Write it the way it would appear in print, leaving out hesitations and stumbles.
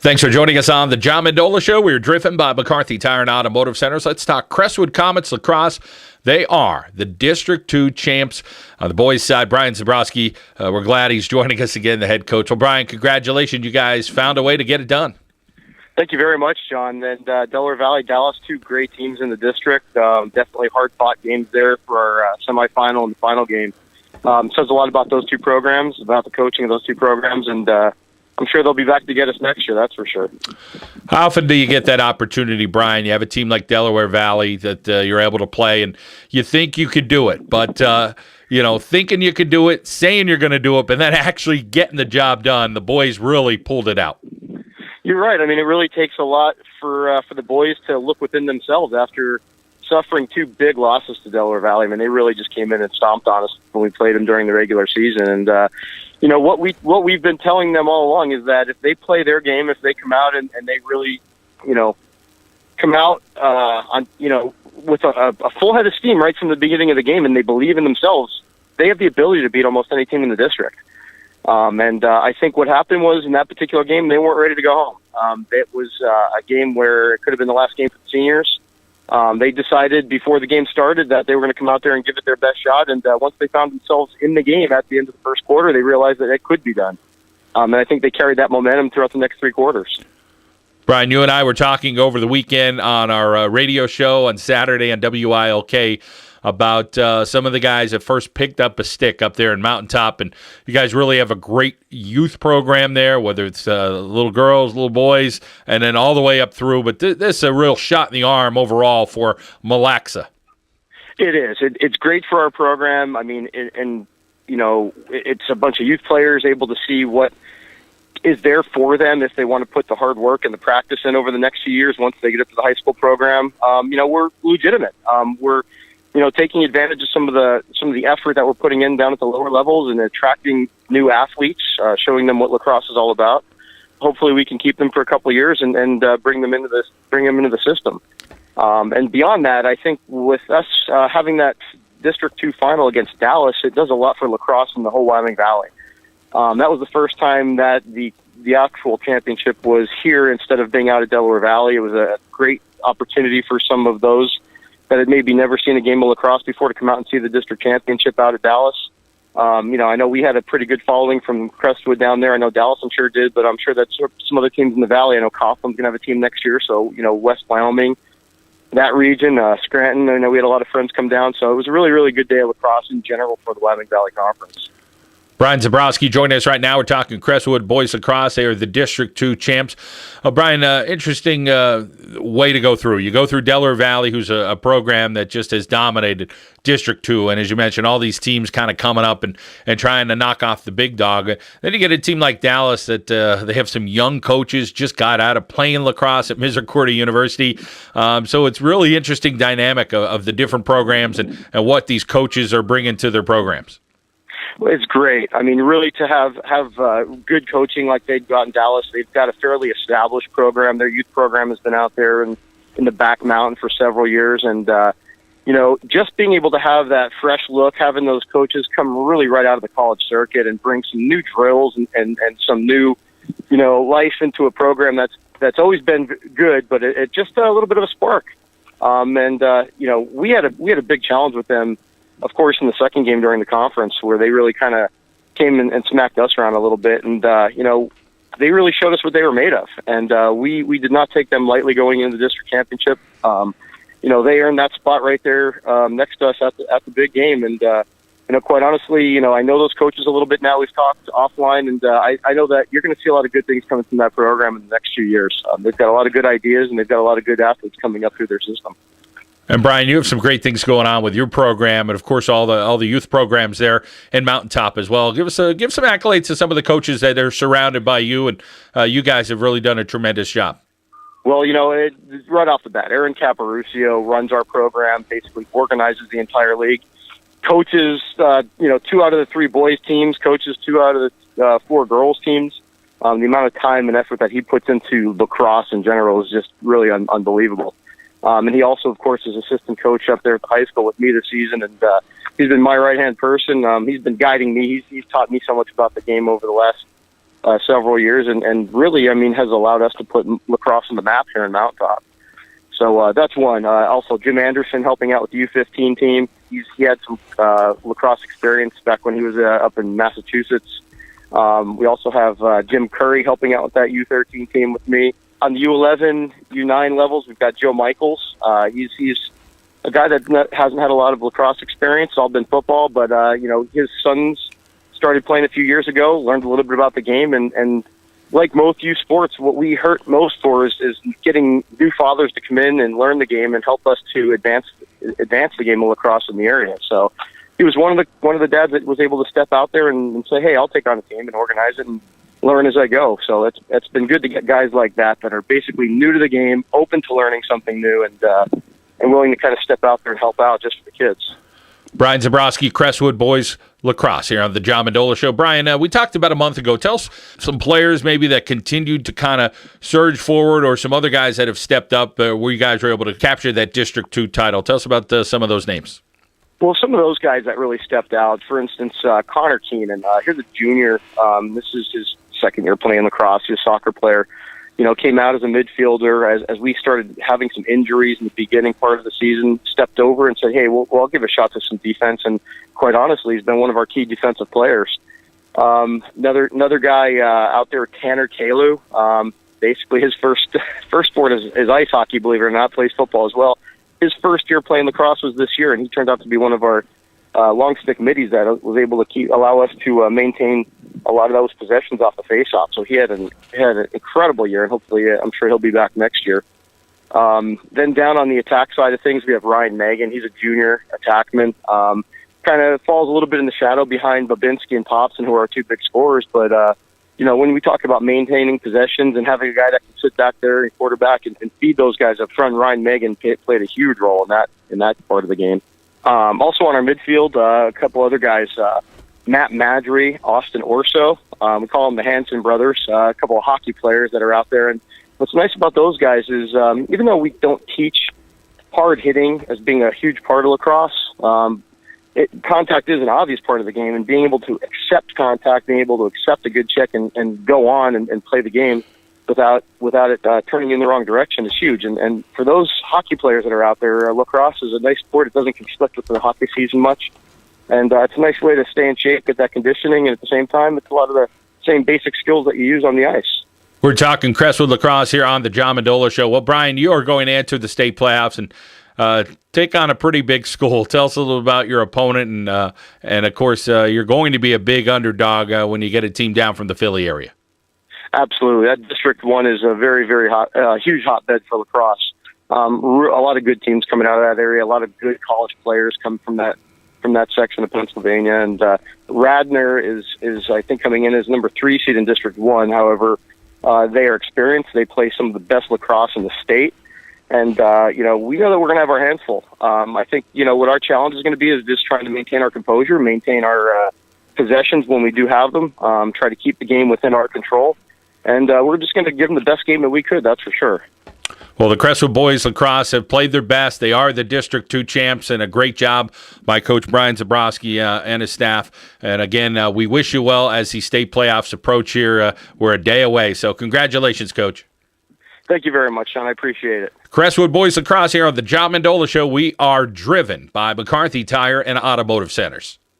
Thanks for joining us on the John Mendola Show. We're driven by McCarthy Tire and Automotive Centers. Let's talk Crestwood Comets Lacrosse. They are the District 2 champs. On the boys' side, Brian Zabroski, we're glad he's joining us again, the head coach. Well, Brian, congratulations. You guys found a way to get it done. Thank you very much, John. And Delaware Valley, Dallas, two great teams in the district. Definitely hard-fought games there for our semifinal and the final game. Says a lot about those two programs, about the coaching of those two programs, and I'm sure they'll be back to get us next year, that's for sure. How often do you get that opportunity, Brian? You have a team like Delaware Valley that you're able to play, and you think you could do it, but thinking you could do it, saying you're going to do it, but then actually getting the job done, the boys really pulled it out. You're right. I mean, it really takes a lot for the boys to look within themselves after suffering two big losses to Delaware Valley. I mean, they really just came in and stomped on us when we played them during the regular season. And what we've been telling them all along is that if they play their game, if they come out and they really, come out with a full head of steam right from the beginning of the game, and they believe in themselves, they have the ability to beat almost any team in the district. I think what happened was in that particular game, they weren't ready to go home. It was a game where it could have been the last game for the seniors. They decided before the game started that they were going to come out there and give it their best shot. And once they found themselves in the game at the end of the first quarter, they realized that it could be done. And I think they carried that momentum throughout the next three quarters. Brian, you and I were talking over the weekend on our radio show on Saturday on WILK about some of the guys that first picked up a stick up there in Mountaintop, and you guys really have a great youth program there, whether it's little girls, little boys, and then all the way up through. But this is a real shot in the arm overall for Mille Lacs. It is. It's great for our program. I mean, it's a bunch of youth players able to see what is there for them if they want to put the hard work and the practice in over the next few years once they get up to the high school program. We're legitimate. We're taking advantage of some of the effort that we're putting in down at the lower levels and attracting new athletes, showing them what lacrosse is all about. Hopefully, we can keep them for a couple of years and bring them into the system. And beyond that, I think with us having that District 2 final against Dallas, it does a lot for lacrosse in the whole Wyoming Valley. That was the first time that the actual championship was here instead of being out at Delaware Valley. It was a great opportunity for some of those that had maybe never seen a game of lacrosse before to come out and see the district championship out at Dallas. I know we had a pretty good following from Crestwood down there. I know Dallas, I'm sure, did, but I'm sure that some other teams in the valley. I know Coughlin's going to have a team next year, so, West Wyoming, that region, Scranton, I know we had a lot of friends come down, so it was a really, really good day of lacrosse in general for the Wyoming Valley Conference. Brian Zabroski joining us right now. We're talking Crestwood Boys Lacrosse. They are the District 2 champs. Brian, interesting way to go through. You go through Delaware Valley, who's a program that just has dominated District 2. And as you mentioned, all these teams kind of coming up and trying to knock off the big dog. Then you get a team like Dallas that they have some young coaches, just got out of playing lacrosse at Misericordia University. So it's really interesting dynamic of the different programs and what these coaches are bringing to their programs. Well, it's great. I mean, really to have good coaching like they've got in Dallas. They've got a fairly established program. Their youth program has been out there in the back mountain for several years. And, just being able to have that fresh look, having those coaches come really right out of the college circuit and bring some new drills and some new, life into a program that's always been good, but it just a little bit of a spark. We had a big challenge with them, of course, in the second game during the conference, where they really kind of came and smacked us around a little bit. And, they really showed us what they were made of. And we did not take them lightly going into the district championship. They earned that spot right there next to us at the big game. And, quite honestly, I know those coaches a little bit now. We've talked offline, and I know that you're going to see a lot of good things coming from that program in the next few years. They've got a lot of good ideas, and they've got a lot of good athletes coming up through their system. And Brian, you have some great things going on with your program, and of course all the youth programs there in Mountaintop as well. Give some accolades to some of the coaches that are surrounded by you, and you guys have really done a tremendous job. Well, right off the bat, Aaron Caparucio runs our program, basically organizes the entire league, coaches 2 out of the 3 boys teams, coaches 2 out of the 4 girls teams. The amount of time and effort that he puts into lacrosse in general is just really unbelievable. And he also, of course, is assistant coach up there at the high school with me this season, and he's been my right-hand person. He's been guiding me. He's taught me so much about the game over the last several years, and really, I mean, has allowed us to put lacrosse on the map here in Mount Top. So that's one. Also, Jim Anderson helping out with the U15 team. He had some lacrosse experience back when he was up in Massachusetts. We also have Jim Curry helping out with that U13 team with me. On the U11, U9 levels, we've got Joe Michaels. He's a guy that hasn't had a lot of lacrosse experience. It's all been football, but his sons started playing a few years ago, learned a little bit about the game, and like most youth sports, what we hurt most for is getting new fathers to come in and learn the game and help us to advance the game of lacrosse in the area. So he was one of the dads that was able to step out there and say, "Hey, I'll take on a team and organize it and learn as I go." So it's been good to get guys like that are basically new to the game, open to learning something new, and willing to kind of step out there and help out just for the kids. Brian Zabroski, Crestwood Boys Lacrosse here on the John Mendola Show. Brian, we talked about a month ago. Tell us some players maybe that continued to kind of surge forward, or some other guys that have stepped up where you guys were able to capture that District 2 title. Tell us about some of those names. Well, some of those guys that really stepped out, for instance, Connor Keenan. Here's a junior. This is his second year playing lacrosse. He's a soccer player. Came out as a midfielder as we started having some injuries in the beginning part of the season, stepped over and said, "Hey, well, I'll give a shot to some defense." And quite honestly, he's been one of our key defensive players. Another guy out there, Tanner Kalu. Basically, his first sport is ice hockey, believe it or not, plays football as well. His first year playing lacrosse was this year, and he turned out to be one of our long stick middies that was able to allow us to maintain a lot of those possessions off the face-off. So he had an incredible year, and hopefully I'm sure he'll be back next year. Then down on the attack side of things, we have Ryan Megan. He's a junior attackman. Kind of falls a little bit in the shadow behind Babinski and Popson, who are our two big scorers. But, when we talk about maintaining possessions and having a guy that can sit back there and quarterback and feed those guys up front, Ryan Megan played a huge role in that part of the game. Also on our midfield, a couple other guys, Matt Madry, Austin Orso. We call them the Hanson brothers, a couple of hockey players that are out there. And what's nice about those guys is even though we don't teach hard hitting as being a huge part of lacrosse, contact is an obvious part of the game, and being able to accept contact, being able to accept a good check and go on and play the game without it turning in the wrong direction is huge. And for those hockey players that are out there, lacrosse is a nice sport. It doesn't conflict with the hockey season much. And it's a nice way to stay in shape, get that conditioning, and at the same time, it's a lot of the same basic skills that you use on the ice. We're talking Crestwood Lacrosse here on the John Mendola Show. Well, Brian, you are going to enter the state playoffs and take on a pretty big school. Tell us a little about your opponent, and of course, you're going to be a big underdog when you get a team down from the Philly area. Absolutely. That District 1 is a very, very huge hotbed for lacrosse. A lot of good teams coming out of that area, a lot of good college players come from that section of Pennsylvania. And Radnor is I think coming in as number 3 seed in District 1. However, they are experienced. They play some of the best lacrosse in the state. And, we know that we're going to have our hands full. I think, what our challenge is going to be is just trying to maintain our composure, maintain our possessions when we do have them, try to keep the game within our control. And we're just going to give them the best game that we could, that's for sure. Well, the Crestwood Boys Lacrosse have played their best. They are the District 2 champs, and a great job by Coach Brian Zabroski and his staff. And again, we wish you well as the state playoffs approach here. We're a day away, so congratulations, Coach. Thank you very much, Sean. I appreciate it. Crestwood Boys Lacrosse here on the John Mendola Show. We are driven by McCarthy Tire and Automotive Centers.